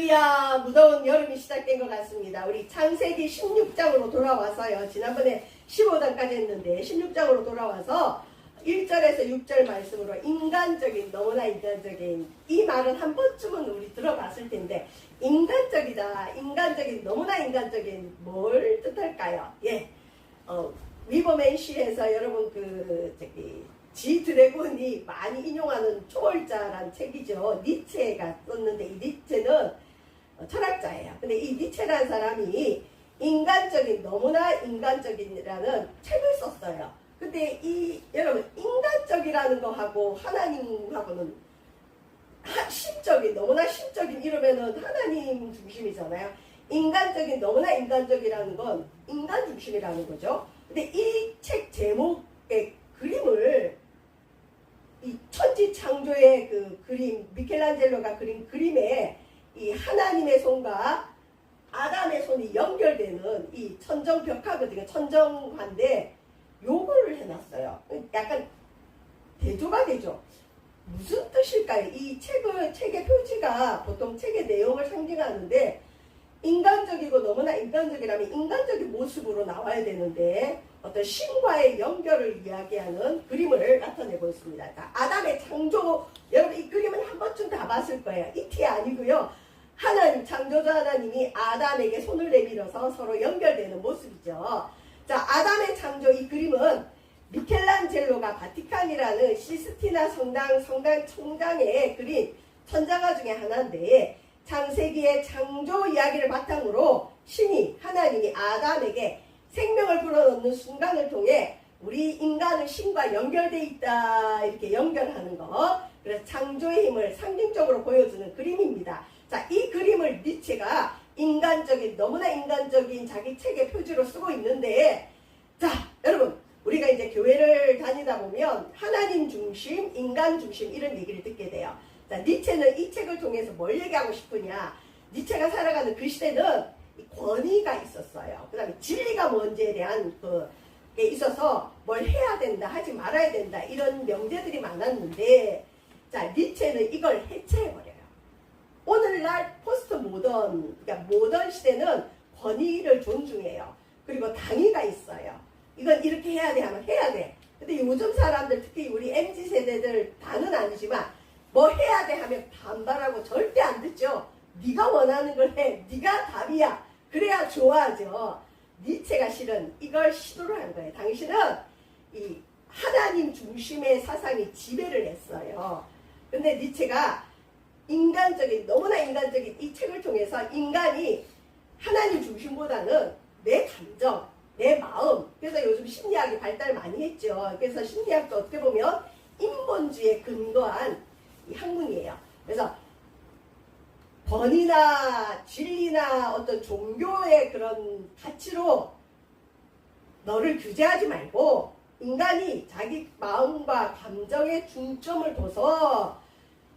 할렐루야. 무더운 여름이 시작된 것 같습니다. 우리 창세기 16장으로 돌아와서요. 지난번에 15장까지 했는데 16장으로 돌아와서 1절에서 6절 말씀으로 인간적인, 너무나 인간적인, 이 말은 한 번쯤은 우리 들어봤을 텐데, 인간적이다, 인간적인, 너무나 인간적인, 뭘 뜻할까요? 예, 위버맨시에서 여러분 지 드래곤이 많이 인용하는 초월자란 책이죠. 니체가 썼는데, 이 니체는 철학자예요. 근데 이 니체라는 사람이 인간적인, 너무나 인간적인이라는 책을 썼어요. 근데 여러분, 인간적이라는 거하고 하나님하고는 심적인, 너무나 심적인 이러면은 하나님 중심이잖아요. 인간적인, 너무나 인간적이라는 건 인간 중심이라는 거죠. 근데 이 책 제목의 그림을 이 천지 창조의 그 그림, 미켈란젤로가 그린 그림에 이 하나님의 손과 아담의 손이 연결되는 이 천정벽화거든요. 천정화인데 요거를 해놨어요. 약간 대조가 되죠. 무슨 뜻일까요? 이 책의 표지가 보통 책의 내용을 상징하는데, 인간적이고 너무나 인간적이라면 인간적인 모습으로 나와야 되는데 어떤 신과의 연결을 이야기하는 그림을 나타내고 있습니다. 아담의 창조, 여러분 이 그림은 한 번쯤 다 봤을 거예요. 이티 아니고요. 하나님, 창조자 하나님이 아담에게 손을 내밀어서 서로 연결되는 모습이죠. 자, 아담의 창조, 이 그림은 미켈란젤로가 바티칸이라는 시스티나 성당 총장에 그린 천자가 중에 하나인데, 창세기의 창조 이야기를 바탕으로 하나님이 아담에게 생명을 불어넣는 순간을 통해 우리 인간은 신과 연결되어 있다, 이렇게 연결하는 거. 그래서 창조의 힘을 상징적으로 보여주는 그림입니다. 자, 이 그림을 니체가 인간적인, 너무나 인간적인 자기 책의 표지로 쓰고 있는데, 자, 여러분, 우리가 이제 교회를 다니다 보면 하나님 중심, 인간 중심 이런 얘기를 듣게 돼요. 자, 니체는 이 책을 통해서 뭘 얘기하고 싶으냐? 니체가 살아가는 그 시대는 권위가 있었어요. 그 다음에 진리가 뭔지에 대한 게 있어서 뭘 해야 된다, 하지 말아야 된다, 이런 명제들이 많았는데, 자, 니체는 이걸 해체해버려요. 오늘날 포스트 모던, 그러니까 모던 시대는 권위를 존중해요. 그리고 당위가 있어요. 이건 이렇게 해야 돼 하면 해야 돼. 근데 요즘 사람들, 특히 우리 MZ세대들 다는 아니지만 뭐 해야 돼 하면 반발하고 절대 안 듣죠. 네가 원하는 걸 해. 네가 답이야. 그래야 좋아하죠. 니체가 실은 이걸 시도를 한 거예요. 당신은 이 하나님 중심의 사상이 지배를 했어요. 근데 니체가 인간적인, 너무나 인간적인 이 책을 통해서 인간이 하나님 중심보다는 내 감정, 내 마음, 그래서 요즘 심리학이 발달 많이 했죠. 그래서 심리학도 어떻게 보면 인본주의에 근거한 이 학문이에요. 그래서 권위나 진리나 어떤 종교의 그런 가치로 너를 규제하지 말고 인간이 자기 마음과 감정에 중점을 둬서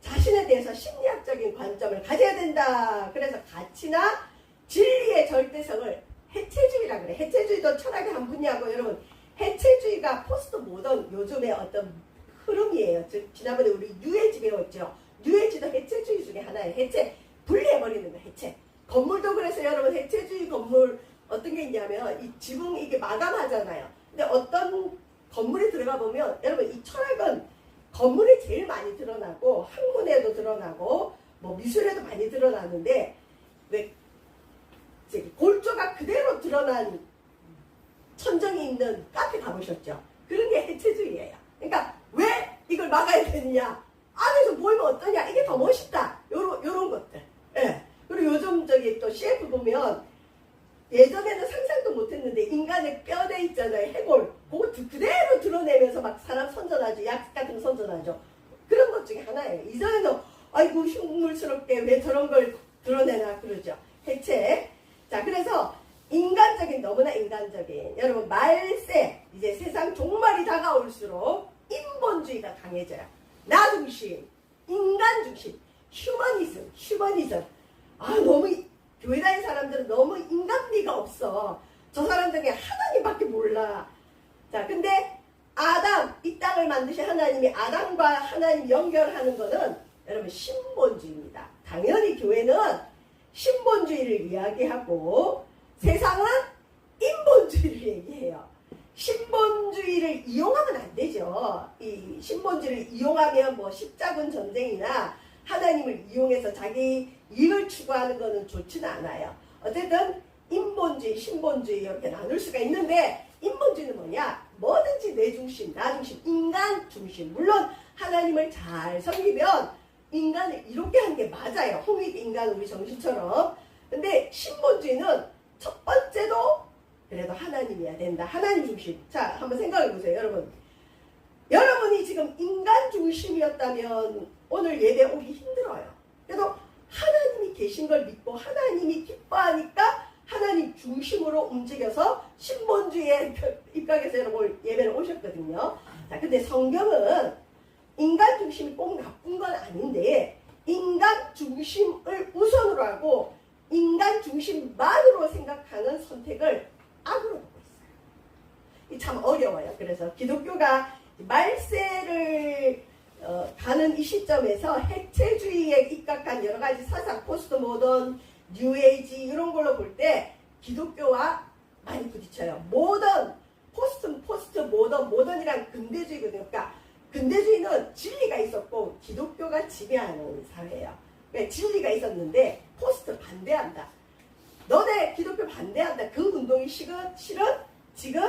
자신에 대해서 심리학적인 관점을 가져야 된다. 그래서 가치나 진리의 절대성을 해체주의라 그래. 해체주의도 철학의 한 분야고, 여러분 해체주의가 포스트 모던 요즘의 어떤 흐름이에요. 지난번에 우리 뉴에지 배웠죠. 뉴에지도 해체주의 중에 하나예요. 해체, 분리해버리는 거, 해체. 건물도 그래서 여러분 해체주의 건물 어떤 게 있냐면 이 지붕 이게 마감하잖아요. 근데 어떤 건물에 들어가 보면 여러분 이 철학은 건물에 제일 많이 드러나고 학문에도 드러나고 뭐 미술에도 많이 드러나는데, 왜 골조가 그대로 드러난 천정이 있는 카페 가보셨죠? 그런 게 해체주의예요. 그러니까 왜 이걸 막아야 되느냐? 안에서 보이면 어떠냐? 이게 더 멋있다. 요런 것들. 예. 그리고 요즘 또 CF 보면 예전에는 상상도 못했는데 인간의 뼈대 있잖아요. 해골. 그거 그대로 드러내면서 막 사람 선전하죠. 약 같은 거 선전하죠. 그런 것 중에 하나예요. 이전에는 아이고 흉물스럽게 왜 저런 걸 드러내나 그러죠. 해체. 자, 그래서 인간적인, 너무나 인간적인, 여러분 말세, 이제 세상 종말이 다가올수록 인본주의가 강해져요. 나 중심, 인간 중심, 휴머니즘. 아, 너무 교회 다니는 사람들은 너무 인간미가 없어. 저 사람들은 하나님밖에 몰라. 자, 근데 아담, 이 땅을 만드신 하나님이 아담과 하나님 연결하는 거는 여러분 신본주의입니다. 당연히 교회는 신본주의를 이야기하고 세상은 인본주의를 얘기해요. 신본주의를 이용하면 안 되죠. 이 신본주의를 이용하면 뭐 십자군 전쟁이나 하나님을 이용해서 자기 이익을 추구하는 것은 좋지는 않아요. 어쨌든 인본주의, 신본주의 이렇게 나눌 수가 있는데 인본주의는 뭐냐? 뭐든지 내 중심, 나 중심, 인간 중심. 물론 하나님을 잘 섬기면 인간을 이롭게 하는 게 맞아요. 홍익 인간 우리 정신처럼. 근데 신본주의는 첫 번째도 그래도 하나님이어야 된다. 하나님 중심. 자, 한번 생각해 보세요, 여러분. 여러분이 지금 인간 중심이었다면 오늘 예배 오기 힘들어요. 그래도 하나님이 계신 걸 믿고 하나님이 기뻐하니까 하나님 중심으로 움직여서 신본주의에 입각해서 여러분 예배를 오셨거든요. 자, 근데 성경은 인간 중심이 꼭 나쁜 건 아닌데 인간 중심을 우선으로 하고 인간 중심만으로 생각하는 선택을 악으로 보고 있어요. 참 어려워요. 그래서 기독교가 말세를 가는 이 시점에서 해체주의에 입각한 여러 가지 사상, 포스트 모던, 뉴에이지 이런 걸로 볼 때 기독교와 많이 부딪혀요. 모던, 포스트 모던, 모던이란 근대주의거든요. 그러니까 근대주의는 진리가 있었고 기독교가 지배하는 사회예요. 그러니까 진리가 있었는데 포스트 반대한다. 너네 기독교 반대한다. 그 운동이 실은 지금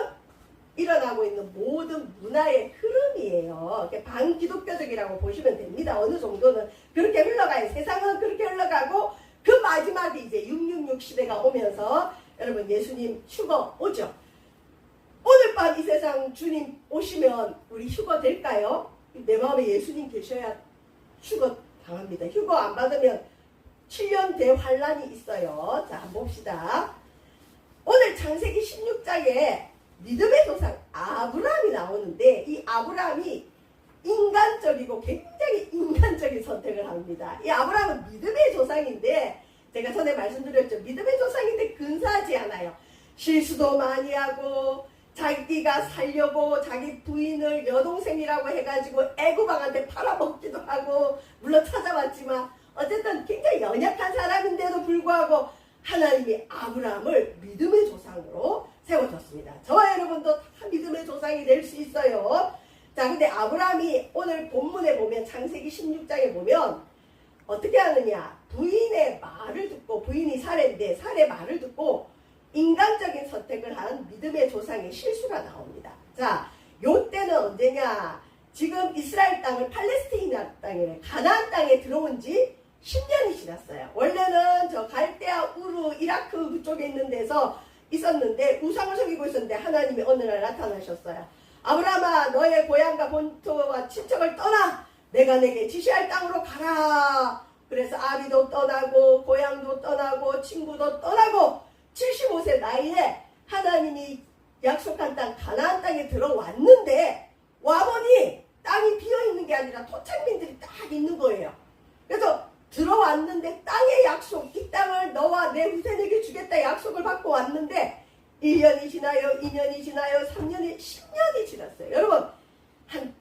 일어나고 있는 모든 문화의 흐름이에요. 반기독교적이라고 보시면 됩니다. 어느 정도는 그렇게 흘러가요. 세상은 그렇게 흘러가고 그 마지막에 이제 666 시대가 오면서 여러분 예수님 휴거 오죠. 오늘 밤 이 세상 주님 오시면 우리 휴거 될까요? 내 마음에 예수님 계셔야 휴거 당합니다. 휴거 안 받으면 7년 대환란이 있어요. 자, 한번 봅시다. 오늘 창세기 16장에 믿음의 조상 아브라함이 나오는데 이 아브라함이 인간적이고 굉장히 인간적인 선택을 합니다. 이 아브라함은 믿음의 조상인데 제가 전에 말씀드렸죠. 믿음의 조상인데 근사하지 않아요. 실수도 많이 하고 자기가 살려고 자기 부인을 여동생이라고 해가지고 애구방한테 팔아먹기도 하고 물론 찾아왔지만 어쨌든 굉장히 연약한 사람인데도 불구하고 하나님이 아브라함을 믿음의 조상으로 세워줬습니다. 저와 여러분도 다 믿음의 조상이 될 수 있어요. 자, 근데 아브라함이 오늘 본문에 보면 창세기 16장에 보면 어떻게 하느냐. 부인의 말을 듣고 부인이 사례인데 사례 말을 듣고 인간적인 선택을 한 믿음의 조상의 실수가 나옵니다. 자, 요때는 언제냐. 지금 이스라엘 땅을 팔레스티나 땅이래 가나안 땅에 들어온 지 10년이 지났어요. 원래는 저 갈대아 우르 이라크 그쪽에 있는 데서 있었는데 우상을 섬기고 있었는데 하나님이 어느 날 나타나셨어요. 아브라함아 너의 고향과 본토와 친척을 떠나 내가 내게 지시할 땅으로 가라. 그래서 아비도 떠나고 고향도 떠나고 친구도 떠나고 75세 나이에 하나님이 약속한 땅 가나안 땅에 들어왔는데 와보니 땅이 비어있는 게 아니라 토착민들이 딱 있는 거예요. 그래서 들어왔는데 땅의 약속, 이 땅을 너와 내 후손에게 주겠다 약속을 받고 왔는데 1년이 지나요, 2년이 지나요, 3년이, 10년이 지났어요. 여러분 한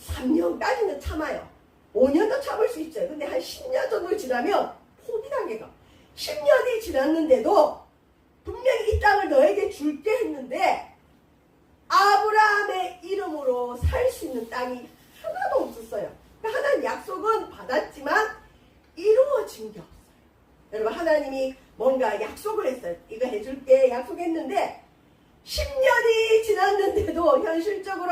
3년까지는 참아요. 5년도 참을 수 있어요. 근데 한 10년 정도 지나면 포기단계가 10년이 지났는데도 분명히 이 땅을 너에게 줄게 했는데 아브라함의 이름으로 살 수 있는 땅이 하나도 없었어요. 그러니까 하나님 약속은 받았지만 이루어진 게 없어요. 여러분 하나님이 뭔가 약속을 했어요. 이거 해줄게 약속했는데 10년이 지났는데도 현실적으로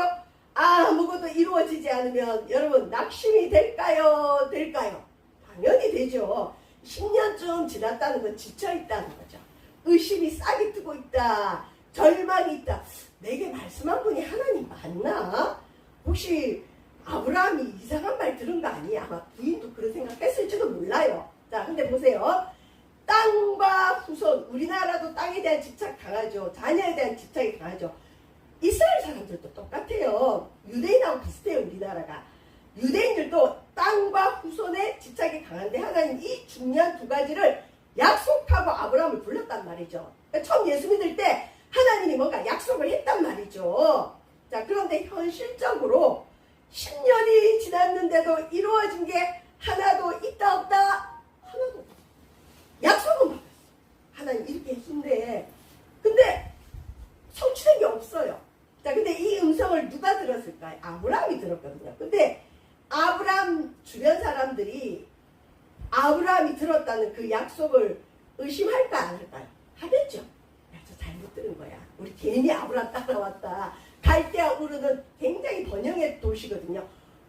아무것도 이루어지지 않으면 여러분 낙심이 될까요? 당연히 되죠. 10년쯤 지났다는 건 지쳐있다는 거죠. 의심이 싹이 트고 있다. 절망이 있다. 내게 말씀한 분이 하나님 맞나? 혹시 아브라함이 이상한 말 들은 거 아니야? 아마 부인도 그런 생각했을지도 몰라요. 자, 근데 보세요. 땅과 후손, 우리나라도 땅에 대한 집착 강하죠. 자녀에 대한 집착이 강하죠. 이스라엘 사람들도 똑같아요. 유대인하고 비슷해요, 우리나라가. 유대인들도 땅과 후손에 집착이 강한데 하나님 이 중요한 두 가지를 약속하고 아브라함을 불렀단 말이죠. 그러니까 처음 예수 믿을 때 하나님이 뭔가 약속을 했단 말이죠. 자, 그런데 현실적으로 10년이 지났는데도 이루어진 게 하나도 있다 없다? 하나도 없다. 약속은 들었거든요. 근데 아브라함 주변 사람들이 아브라함이 들었다는 그 약속을 의심할까 안 할까요? 하겠죠. 야, 저 잘못 들은 거야. 우리 괜히 아브라함 따라왔다. 갈대아 우르는 굉장히 번영의 도시거든요.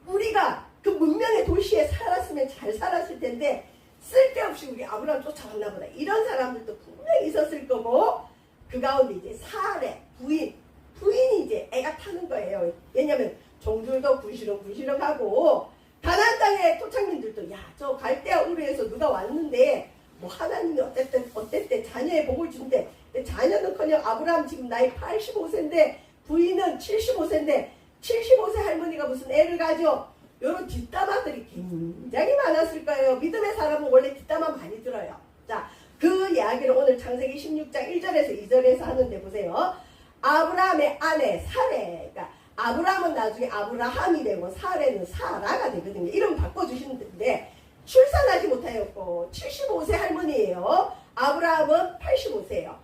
우리가 그 문명의 도시에 살았으면 잘 살았을 텐데 쓸데없이 우리 아브라함 쫓아갔나 보다. 이런 사람들도 분명히 있었을 거고, 그 가운데 이제 사례 부인이 이제 애가 타는 거예요. 왜냐면 종들도 부시렁부시렁하고 가나안 땅의 토착민들도 야, 저 갈대아 우르에서 누가 왔는데 뭐 하나님이 어땠대 자녀의 복을 준대. 자녀는커녕 아브라함 지금 나이 85세인데 부인은 75세인데 75세 할머니가 무슨 애를 가져. 이런 뒷담화들이 굉장히 많았을 거예요. 믿음의 사람은 원래 뒷담화 많이 들어요. 자, 그 이야기를 오늘 창세기 16장 1절에서 2절에서 하는데 보세요. 아브라함의 아내 사레가, 아브라함은 나중에 아브라함이 되고 사레는 사라가 되거든요. 이름 바꿔주시는데 출산하지 못하였고 75세 할머니예요. 아브라함은 85세예요.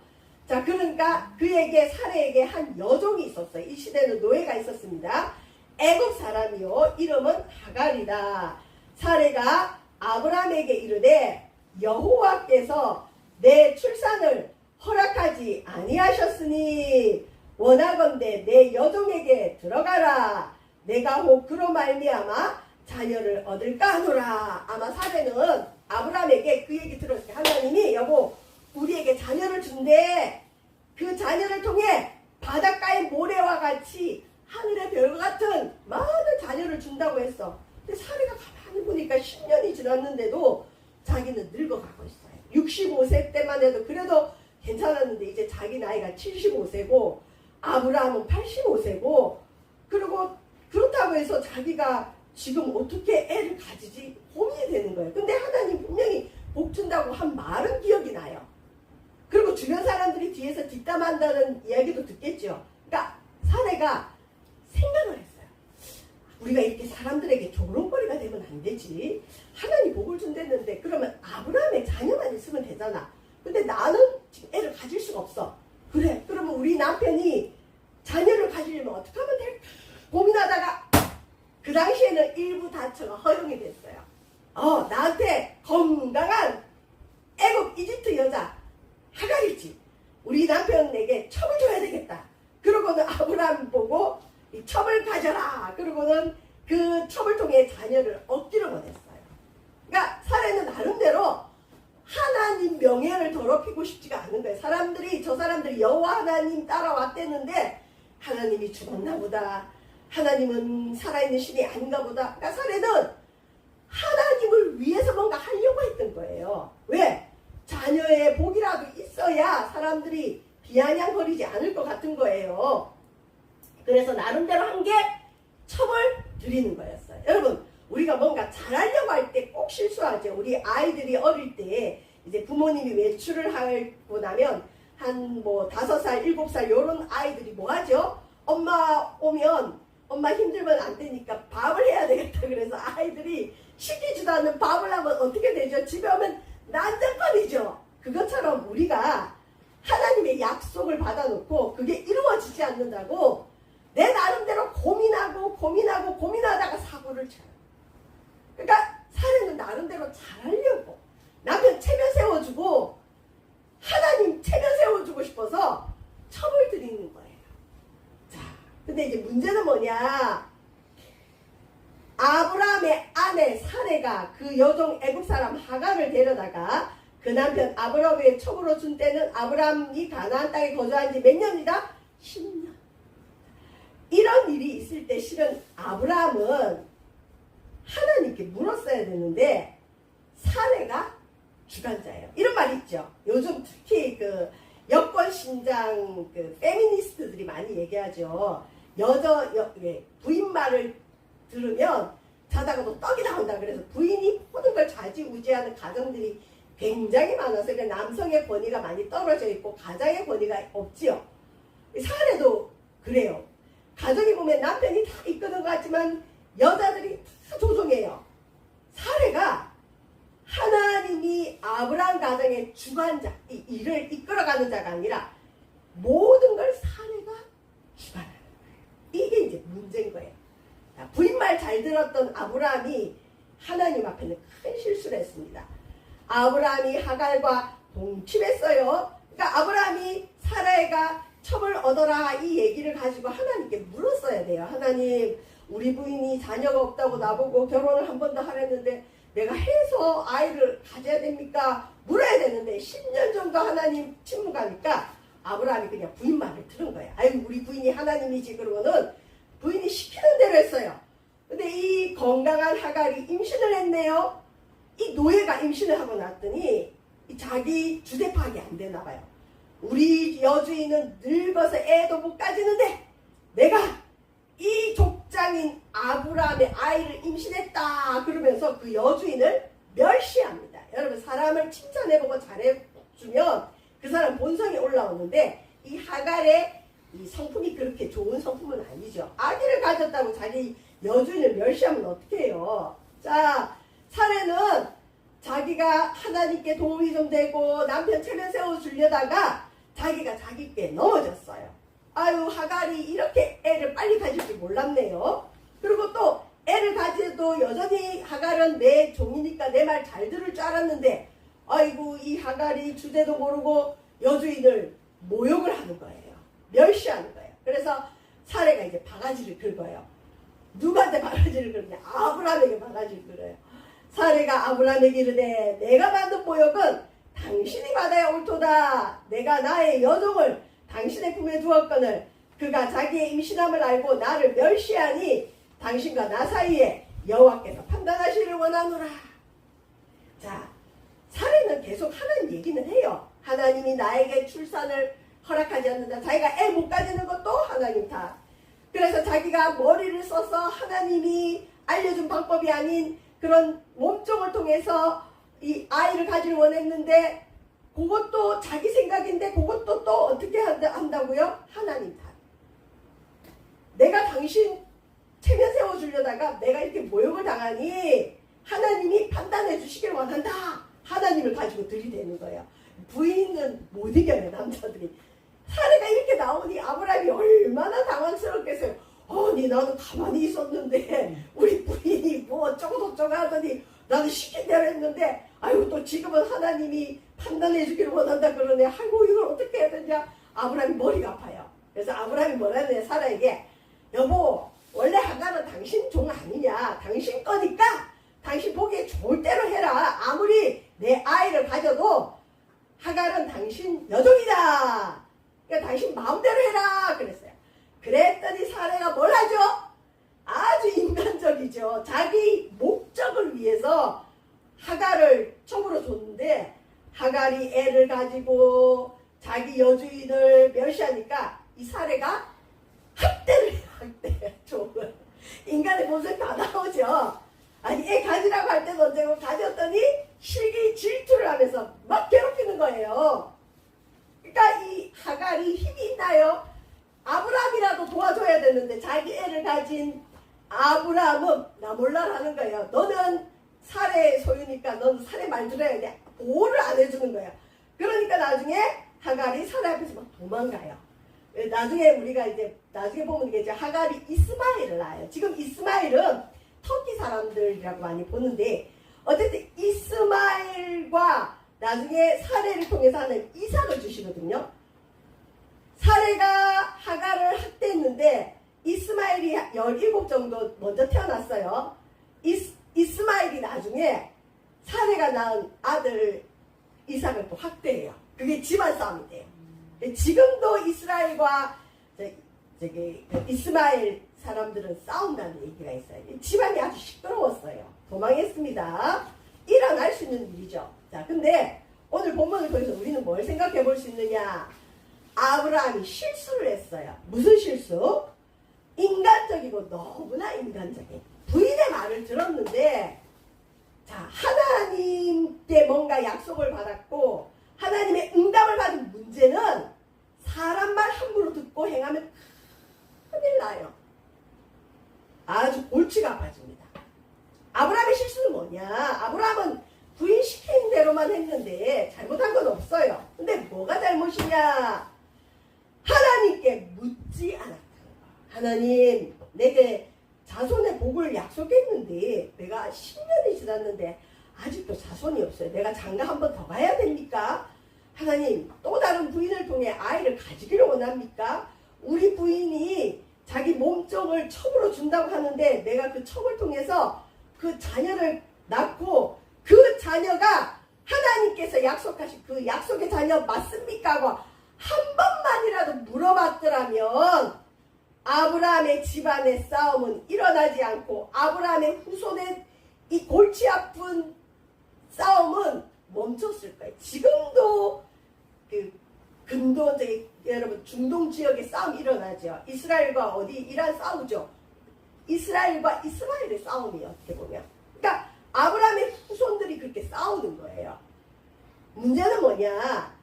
자, 그러니까 그에게 사레에게 한 여종이 있었어요. 이 시대는 노예가 있었습니다. 애굽 사람이요. 이름은 하갈이다. 사레가 아브라함에게 이르되 여호와께서 내 출산을 허락하지 아니하셨으니 원하건대 내 여종에게 들어가라. 내가 혹 그로 말미암아 자녀를 얻을까 하노라. 아마 사례는 아브라함에게 그 얘기 들었을 하나님이 여보 우리에게 자녀를 준대. 그 자녀를 통해 바닷가의 모래와 같이 하늘의 별과 같은 많은 자녀를 준다고 했어. 근데 사례가 가만히 보니까 10년이 지났는데도 자기는 늙어가고 있어요. 65세 때만 해도 그래도 괜찮았는데 이제 자기 나이가 75세고 아브라함은 85세고 그리고 그렇다고 해서 자기가 지금 어떻게 애를 가지지 고민이 되는 거예요. 근데 하나님 분명히 복 준다고 한 말은 기억이 나요. 그리고 주변 사람들이 뒤에서 뒷담한다는 이야기도 듣겠죠. 그러니까 사례가 생각을 했어요. 우리가 이렇게 사람들에게 조롱거리가 되면 안 되지. 하나님 복을 준댔는데 그러면 아브라함의 자녀만 있으면 되잖아. 근데 나는 지금 애를 가질 수가 없어. 그래, 그러면 우리 남편이 자녀를 가지려면 어떻게 하면 될까 고민하다가 그 당시에는 일부 다처가 허용이 됐어요. 나한테 건강한 애굽 이집트 여자 하갈이지. 우리 남편에게 첩을 줘야 되겠다. 그러고는 아브라함 보고 이 첩을 가져라. 그러고는 그 첩을 통해 자녀를 얻기를 원했어요. 그러니까 사례는 나름대로 하나님 명예를 더럽히고 싶지가 않은 거예요. 저 사람들이 여호와 하나님 따라왔댔는데 하나님이 죽었나 보다. 하나님은 살아있는 신이 아닌가 보다. 그러니까 사례는 하나님을 위해서 뭔가 하려고 했던 거예요. 왜? 자녀의 복이라도 있어야 사람들이 비아냥거리지 않을 것 같은 거예요. 그래서 나름대로 한 게 첩을 드리는 거였어요. 여러분, 우리가 뭔가 잘하려고 할 때 꼭 실수하죠. 우리 아이들이 어릴 때 이제 부모님이 외출을 하고 나면 한 뭐 5살, 7살 요런 아이들이 뭐 하죠? 엄마 오면 엄마 힘들면 안 되니까 밥을 해야 되겠다. 그래서 아이들이 시키지도 않는 밥을 하면 어떻게 되죠? 집에 오면 난장판이죠. 그것처럼 우리가 하나님의 약속을 받아놓고 그게 이루어지지 않는다고 내 나름대로 고민하다가 사고를 쳐요. 그러니까 사례는 나름대로 잘하려고 남편 체면 세워주고 하나님 체면 세워주고 싶어서 첩을 드리는 거예요. 자, 근데 이제 문제는 뭐냐? 아브라함의 아내 사레가 그 여종 애굽 사람 하갈을 데려다가 그 남편 아브라함의 첩으로 준 때는 아브라함이 가나안 땅에 거주한 지 몇 년이다? 10년. 이런 일이 있을 때 실은 아브라함은 하나님께 물었어야 되는데 사레가 주관자예요. 이런 말 있죠. 요즘 특히 그 여권 신장 그 페미니스트들이 많이 얘기하죠. 부인 말을 들으면 자다가도 떡이 나온다. 그래서 부인이 모든 걸 좌지우지하는 가정들이 굉장히 많아서 그러니까 남성의 권위가 많이 떨어져 있고 가장의 권위가 없지요. 사례도 그래요. 가정에 보면 남편이 다 이끄는 것 같지만 여자들이 다 조종해요. 사례가 하나님이 아브라함 가정의 주관자, 이 일을 이끌어가는 자가 아니라 모든 걸 사례가 주관하는 거예요. 이게 이제 문제인 거예요. 부인 말 잘 들었던 아브라함이 하나님 앞에는 큰 실수를 했습니다. 아브라함이 하갈과 동침했어요. 그러니까 아브라함이 사라이가 첩을 얻어라 이 얘기를 가지고 하나님께 물었어야 돼요. 하나님, 우리 부인이 자녀가 없다고 나보고 결혼을 한 번 더 하랬는데 내가 해서 아이를 가져야 됩니까? 물어야 되는데 10년 정도 하나님 침묵하니까 아브라함이 그냥 부인 말을 들은 거예요. 아유, 우리 부인이 하나님이지. 그러고는 부인이 시키는 대로 했어요. 근데 이 건강한 하갈이 임신을 했네요. 이 노예가 임신을 하고 났더니 자기 주제 파악이 안 되나 봐요. 우리 여주인은 늙어서 애도 못 가지는데 내가 이 족장인 아브라함의 아이를 임신했다 그러면서 그 여주인을 멸시합니다. 여러분, 사람을 칭찬해보고 잘해주면 그 사람 본성이 올라오는데 이 하갈의 이 성품이 그렇게 좋은 성품은 아니죠. 아기를 가졌다고 자기 여주인을 멸시하면 어떻게 해요? 자, 사례는 자기가 하나님께 도움이 좀 되고 남편 체면 세워주려다가 자기가 자기께 넘어졌어요. 아유, 하갈이 이렇게 애를 빨리 가질 줄 몰랐네요. 그리고 또 애를 가져도 여전히 하갈은 내 종이니까 내 말 잘 들을 줄 알았는데 아이고, 이 하갈이 주제도 모르고 여주인을 모욕을 하는 거예요. 멸시하는 거예요. 그래서 사례가 이제 바가지를 긁어요. 누구한테 바가지를 긁냐? 아브라함에게 바가지를 긁어요. 사례가 아브라함에게 이르되 내가 받은 모욕은 당신이 받아야 옳도다. 내가 나의 여종을 당신의 품에 두었거늘 그가 자기의 임신함을 알고 나를 멸시하니 당신과 나 사이에 여호와께서 판단하시기를 원하노라. 자, 사례는 계속 하는 얘기는 해요. 하나님이 나에게 출산을 허락하지 않는다. 자기가 애 못 가지는 것도 하나님 탓. 그래서 자기가 머리를 써서 하나님이 알려준 방법이 아닌 그런 몸종을 통해서 이 아이를 가지를 원했는데 그것도 자기 생각인데 그것도 또 어떻게 한다고요? 하나님 탓. 내가 당신 체면 세워주려다가 내가 이렇게 모욕을 당하니 하나님이 판단해 주시길 원한다. 하나님을 가지고 들이대는 거예요. 부인은 못 이겨요, 남자들이. 사례가 이렇게 나오니 아브라함이 얼마나 당황스럽겠어요. 아니, 나도 가만히 있었는데 우리 부인이 뭐 어쩌고저쩌고 하더니 나는 시킨 대로 했는데 아유, 또 지금은 하나님이 판단해 주기를 원한다 그러네. 아이고, 이걸 어떻게 해야 되냐. 아브라함이 머리가 아파요. 그래서 아브라함이 뭐라 했냐, 사라에게 여보, 원래 하갈은 당신 종 아니냐. 당신 거니까 당신 보기에 좋을 대로 해라. 아무리 내 아이를 가져도 하갈은 당신 여종이다. 그러니까 당신 마음대로 해라 그랬어요. 그랬더니 사례가 뭘 하죠? 아주 인간적이죠. 자기 목적을 위해서 하갈을 첩으로 줬는데 하갈이 애를 가지고 자기 여주인을 멸시하니까 이 사례가 학대를 해요. 학대. 종을. 인간의 본성 다 나오죠. 아니, 애 가지라고 할 때도 언제고 가졌더니 실기 질투를 하면서 막 괴롭히는 거예요. 그러니까 이 하갈이 힘이 있나요? 아브라함이라도 도와줘야 되는데 자기 애를 가진 아브라함은 나 몰라라는 거예요. 너는 사례 소유니까 너는 사례 말 들어야 돼. 보호를 안 해주는 거예요. 그러니까 나중에 하갈이 사례 앞에서 막 도망가요. 나중에 우리가 이제 나중에 보면 이게 하갈이 이스마엘을 낳아요. 지금 이스마엘은 터키 사람들이라고 많이 보는데 어쨌든 이스마엘과 나중에 사례를 통해서 하는 이삭을 주시거든요. 사례가 하갈을 학대했는데 이스마엘이 17 정도 먼저 태어났어요. 이스마엘이 나중에 사례가 낳은 아들 이삭을 또 학대해요. 그게 집안 싸움이 돼요. 지금도 이스라엘과 이스마엘 사람들은 싸운다는 얘기가 있어요. 집안이 아주 시끄러웠어요. 도망했습니다. 일어날 수 있는 일이죠. 자, 근데 오늘 본문을 통해서 우리는 뭘 생각해 볼 수 있느냐? 아브라함이 실수를 했어요. 무슨 실수? 인간적이고 너무나 인간적인 부인의 말을 들었는데, 자, 하나님께 뭔가 약속을 받았고 하나님의 응답을 받은 문제는 사람 말 함부로 듣고 행하면 큰일 나요. 아주 골치가 아파집니다. 아브라함의 실수는 뭐냐? 아브라함은 부인 시킨 대로만 했는데 잘못한 건 없어요. 근데 뭐가 잘못이냐? 하나님께 묻지 않았다는 거. 하나님, 내게 자손의 복을 약속했는데 내가 10년이 지났는데 아직도 자손이 없어요. 내가 장가 한 번 더 가야 됩니까? 하나님, 또 다른 부인을 통해 아이를 가지기를 원합니까? 우리 부인이 자기 몸종을 첩으로 준다고 하는데 내가 그 첩을 통해서 그 자녀를 낳고 그 자녀가 하나님께서 약속하신 그 약속의 자녀 맞습니까? 하고 한 번만이라도 물어봤더라면 아브라함의 집안의 싸움은 일어나지 않고 아브라함의 후손의 이 골치 아픈 싸움은 멈췄을 거예요. 지금도 그 근동, 여러분 중동 지역에 싸움이 일어나죠. 이스라엘과 어디 이란 싸우죠. 이스라엘과 이스라엘의 싸움이 어떻게 보면. 그러니까 아브라함의 후손들이 그렇게 싸우는 거예요. 문제는 뭐냐?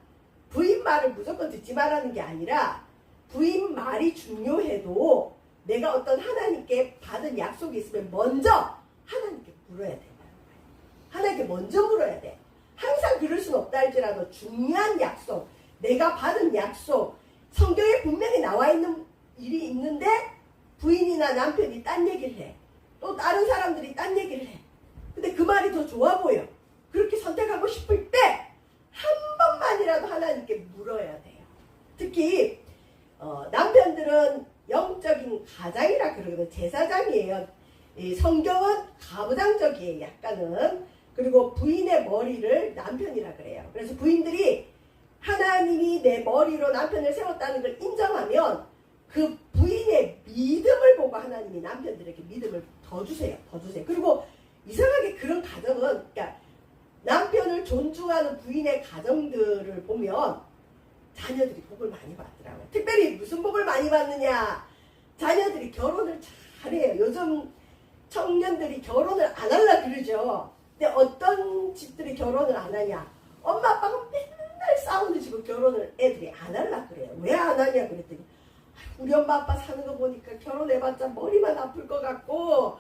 부인 말을 무조건 듣지 말라는 게 아니라 부인 말이 중요해도 내가 어떤 하나님께 받은 약속이 있으면 먼저 하나님께 물어야 된다는 거예요. 하나님께 먼저 물어야 돼. 항상 그럴 수는 없다 할지라도 중요한 약속, 내가 받은 약속, 성경에 분명히 나와 있는 일이 있는데 부인이나 남편이 딴 얘기를 해. 또 다른 사람들이 딴 얘기를 해. 근데 그 말이 더 좋아 보여. 그렇게 선택하고 싶을 때 한 번만이라도 하나님께 물어야 돼요. 특히 남편들은 영적인 가장이라 그러거든요. 제사장이에요. 이 성경은 가부장적이에요. 약간은. 그리고 부인의 머리를 남편이라 그래요. 그래서 부인들이 하나님이 내 머리로 남편을 세웠다는 걸 인정하면 그 부인의 믿음을 보고 하나님이 남편들에게 믿음을 더 주세요. 더 주세요. 그리고 이상하게 그런 가정은, 그러니까 남편을 존중하는 부인의 가정들을 보면 자녀들이 복을 많이 받더라고요. 특별히 무슨 복을 많이 받느냐? 자녀들이 결혼을 잘해요. 요즘 청년들이 결혼을 안 하려고 그러죠. 근데 어떤 집들이 결혼을 안 하냐? 엄마 아빠가 맨날 싸우는 집은 결혼을 애들이 안 하려고 그래요. 왜 안 하냐 그랬더니 우리 엄마 아빠 사는 거 보니까 결혼해봤자 머리만 아플 것 같고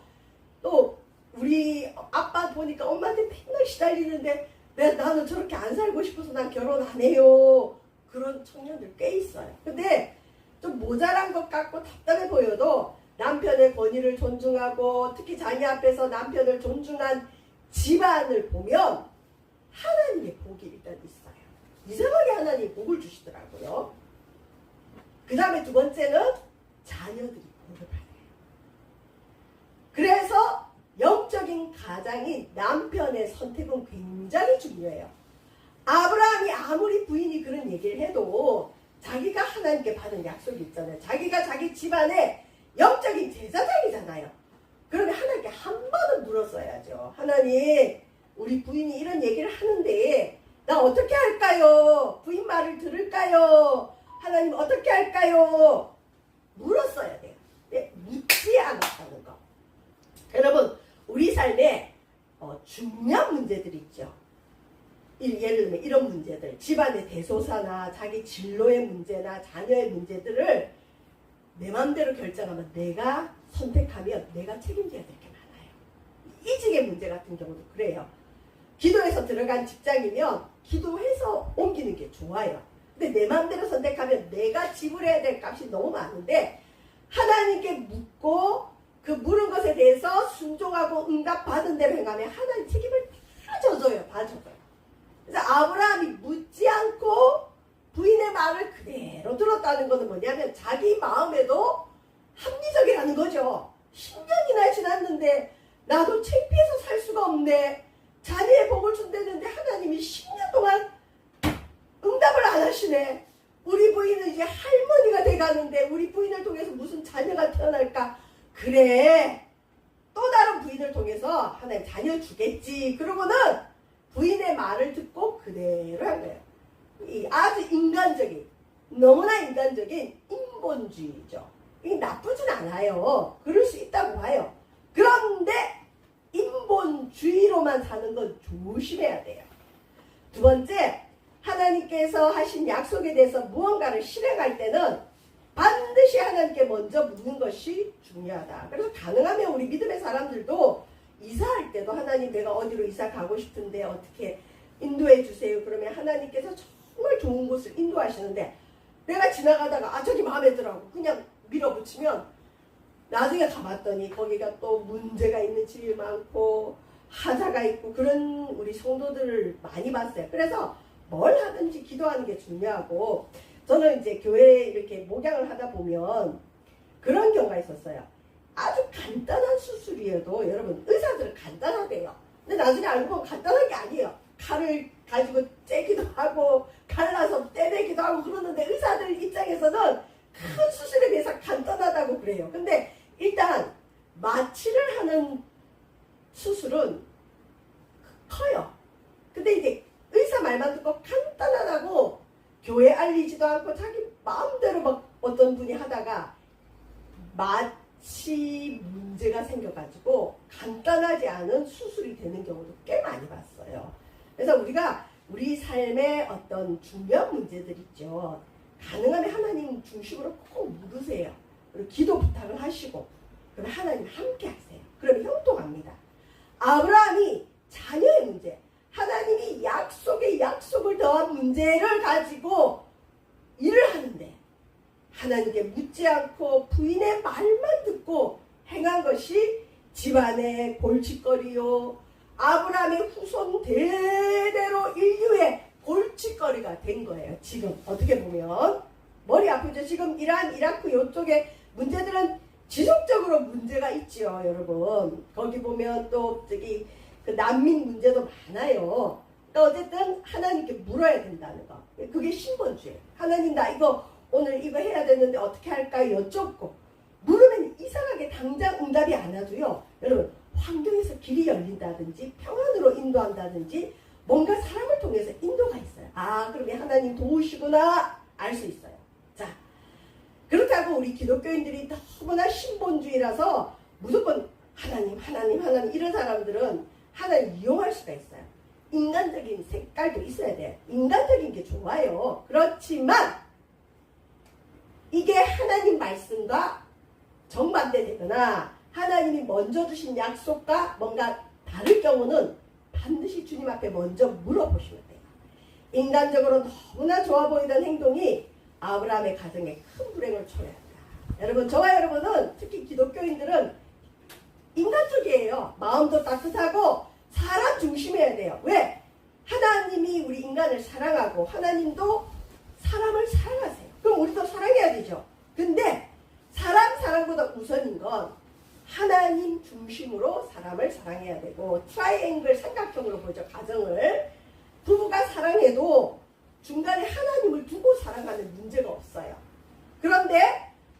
또 우리 아빠 보니까 엄마한테 맨날 시달리는데 나는 저렇게 안 살고 싶어서 난 결혼 안 해요. 그런 청년들 꽤 있어요. 근데 좀 모자란 것 같고 답답해 보여도 남편의 권위를 존중하고 특히 자녀 앞에서 남편을 존중한 집안을 보면 하나님의 복이 일단 있어요. 이상하게 하나님이 복을 주시더라고요. 그 다음에 두 번째는 자녀들이 복을 받아요. 그래서 영적인 가장인 남편의 선택은 굉장히 중요해요. 아브라함이 아무리 부인이 그런 얘기를 해도 자기가 하나님께 받은 약속이 있잖아요. 자기가 자기 집안의 영적인 제사장이잖아요. 그러면 하나님께 한 번은 물었어야죠. 하나님, 우리 부인이 이런 얘기를 하는데 나 어떻게 할까요? 부인 말을 들을까요? 하나님 어떻게 할까요? 물었어야 돼요. 네, 묻지 않았다는 거. 여러분, 우리 삶에 중요한 문제들이 있죠. 예를 들면 이런 문제들, 집안의 대소사나 자기 진로의 문제나 자녀의 문제들을 내 마음대로 결정하면 내가 선택하면 내가 책임져야 될 게 많아요. 이직의 문제 같은 경우도 그래요. 기도해서 들어간 직장이면 기도해서 옮기는 게 좋아요. 근데 내 마음대로 선택하면 내가 지불해야 될 값이 너무 많은데 하나님께 묻고 그 물은 것에 대해서 순종하고 응답받은 대로 행하면 하나님 책임을 다 져줘요. 다 져줘요. 그래서 아브라함이 묻지 않고 부인의 말을 그대로 들었다는 것은 뭐냐면 자기 마음에도 합리적이라는 거죠. 10년이나 지났는데 나도 창피해서 살 수가 없네. 자녀의 복을 준다는데 하나님이 10년 동안 응답을 안 하시네. 우리 부인은 이제 할머니가 돼가는데 우리 부인을 통해서 무슨 자녀가 태어날까? 그래, 또 다른 부인을 통해서 하나님 자녀 주겠지. 그러고는 부인의 말을 듣고 그대로 한 거예요. 이 아주 인간적인, 너무나 인간적인 인본주의죠. 이게 나쁘진 않아요. 그럴 수 있다고 봐요. 그런데 인본주의로만 사는 건 조심해야 돼요. 두 번째, 하나님께서 하신 약속에 대해서 무언가를 실행할 때는 반드시 하나님께 먼저 묻는 것이 중요하다. 그래서 가능하면 우리 믿음의 사람들도 이사할 때도 하나님 내가 어디로 이사 가고 싶은데 어떻게 인도해 주세요. 그러면 하나님께서 정말 좋은 곳을 인도하시는데 내가 지나가다가 저기 마음에 들어하고 그냥 밀어붙이면 나중에 가봤더니 거기가 또 문제가 있는 집이 많고 하자가 있고 그런 우리 성도들을 많이 봤어요. 그래서 뭘 하든지 기도하는 게 중요하고, 저는 이제 교회에 이렇게 목양을 하다 보면 그런 경우가 있었어요. 아주 간단한 수술이어도 여러분 의사들은 간단하대요. 근데 나중에 알고 보면 간단한 게 아니에요. 칼을 가지고 째기도 하고 갈라서 떼내기도 하고 그러는데 의사들 입장에서는 큰 수술에 비해서 간단하다고 그래요. 근데 일단 마취를 하는 수술은 커요. 근데 이제 의사 말만 듣고 간단하다고 교회 알리지도 않고 자기 마음대로 막 어떤 분이 하다가 마취 문제가 생겨가지고 간단하지 않은 수술이 되는 경우도 꽤 많이 봤어요. 그래서 우리가 우리 삶의 어떤 중요한 문제들 있죠. 가능하면 하나님 중심으로 꼭 묻으세요. 그리고 기도 부탁을 하시고, 그러면 하나님 함께 하세요. 그러면 형통합니다. 아브라함이 자녀의 문제, 하나님이 약속에 약속을 더한 문제를 가지고 일을 하는데 하나님께 묻지 않고 부인의 말만 듣고 행한 것이 집안의 골칫거리요, 아브라함의 후손 대대로 인류의 골칫거리가 된 거예요. 지금 어떻게 보면 머리 아프죠. 지금 이란, 이라크 이쪽에 문제들은 지속적으로 문제가 있지요, 여러분. 거기 보면 또 저기 그 난민 문제도 많아요. 그러니까 어쨌든 하나님께 물어야 된다는 거. 그게 신본주의예요. 하나님, 나 이거 오늘 이거 해야 되는데 어떻게 할까 여쭙고, 물으면 이상하게 당장 응답이 안 와도요, 여러분 환경에서 길이 열린다든지 평안으로 인도한다든지 뭔가 사람을 통해서 인도가 있어요. 아, 그러면 하나님 도우시구나 알 수 있어요. 자, 그렇다고 우리 기독교인들이 너무나 신본주의라서 무조건 하나님 이런 사람들은 하나님 이용할 수가 있어요. 인간적인 색깔도 있어야 돼요. 인간적인 게 좋아요. 그렇지만 이게 하나님 말씀과 정반대되거나 하나님이 먼저 주신 약속과 뭔가 다를 경우는 반드시 주님 앞에 먼저 물어보시면 돼요. 인간적으로 너무나 좋아 보이던 행동이 아브라함의 가정에 큰 불행을 초래합니다. 여러분, 저와 여러분은 특히 기독교인들은 인간적이에요. 마음도 따뜻하고 사람 중심해야 돼요. 왜? 하나님이 우리 인간을 사랑하고 하나님도 사람을 사랑하세요. 그럼 우리도 사랑해야 되죠. 근데 사람보다 우선인 건 하나님 중심으로 사람을 사랑해야 되고, 트라이앵글 삼각형으로 보죠. 가정을 부부가 사랑해도 중간에 하나님을 두고 사랑하는 문제가 없어요. 그런데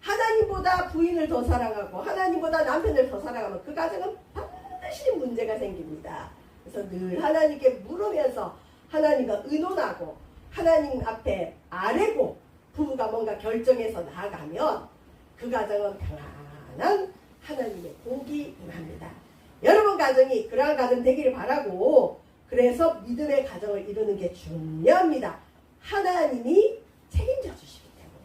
하나님보다 부인을 더 사랑하고 하나님보다 남편을 더 사랑하면 그 가정은 반드시 문제가 생깁니다. 그래서 늘 하나님께 물으면서 하나님과 의논하고 하나님 앞에 아뢰고 부부가 뭔가 결정해서 나아가면 그 가정은 평안한 하나님의 복이 임합니다. 여러분 가정이 그러한 가정 되기를 바라고, 그래서 믿음의 가정을 이루는 게 중요합니다. 하나님이 책임져 주시기 때문에.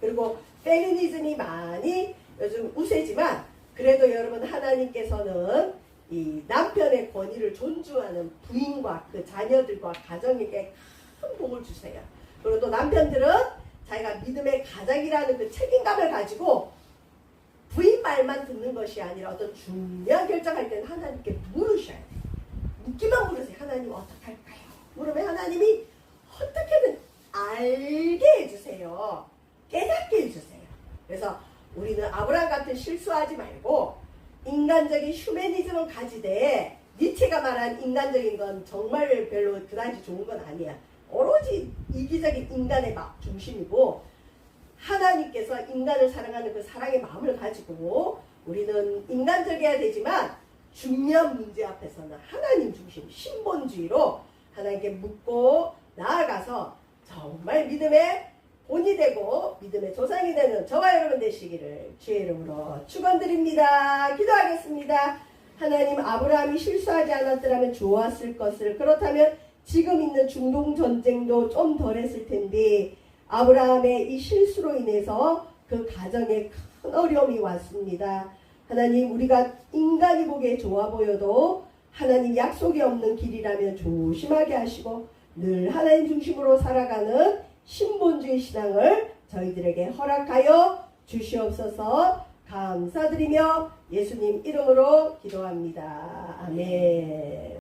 그리고 페미니즘이 많이 요즘 우세지만 그래도 여러분 하나님께서는 이 남편의 권위를 존중하는 부인과 그 자녀들과 가정에게 큰 복을 주세요. 그리고 또 남편들은 자기가 믿음의 가장이라는 그 책임감을 가지고 부인 말만 듣는 것이 아니라 어떤 중요한 결정할 때는 하나님께 물으셔야 돼요. 묻기만 물으세요. 하나님 어떻게 할까요? 물으면 하나님이 어떻게든 알게 해주세요. 깨닫게 해주세요. 그래서 우리는 아브라함 같은 실수하지 말고 인간적인 휴머니즘은 가지되, 니체가 말한 인간적인 건 정말 별로 그다지 좋은 건 아니야. 오로지 이기적인 인간의 중심이고, 하나님께서 인간을 사랑하는 그 사랑의 마음을 가지고 우리는 인간적이어야 되지만 중요한 문제 앞에서는 하나님 중심, 신본주의로 하나님께 묻고 나아가서 정말 믿음의 본이 되고 믿음의 조상이 되는 저와 여러분 되시기를 주의 이름으로 축원드립니다. 기도하겠습니다. 하나님, 아브라함이 실수하지 않았더라면 좋았을 것을, 그렇다면 지금 있는 중동 전쟁도 좀 덜했을 텐데 아브라함의 이 실수로 인해서 그 가정에 큰 어려움이 왔습니다. 하나님, 우리가 인간이 보기에 좋아 보여도 하나님 약속이 없는 길이라면 조심하게 하시고 늘 하나님 중심으로 살아가는 신본주의 신앙을 저희들에게 허락하여 주시옵소서. 감사드리며 예수님 이름으로 기도합니다. 아멘.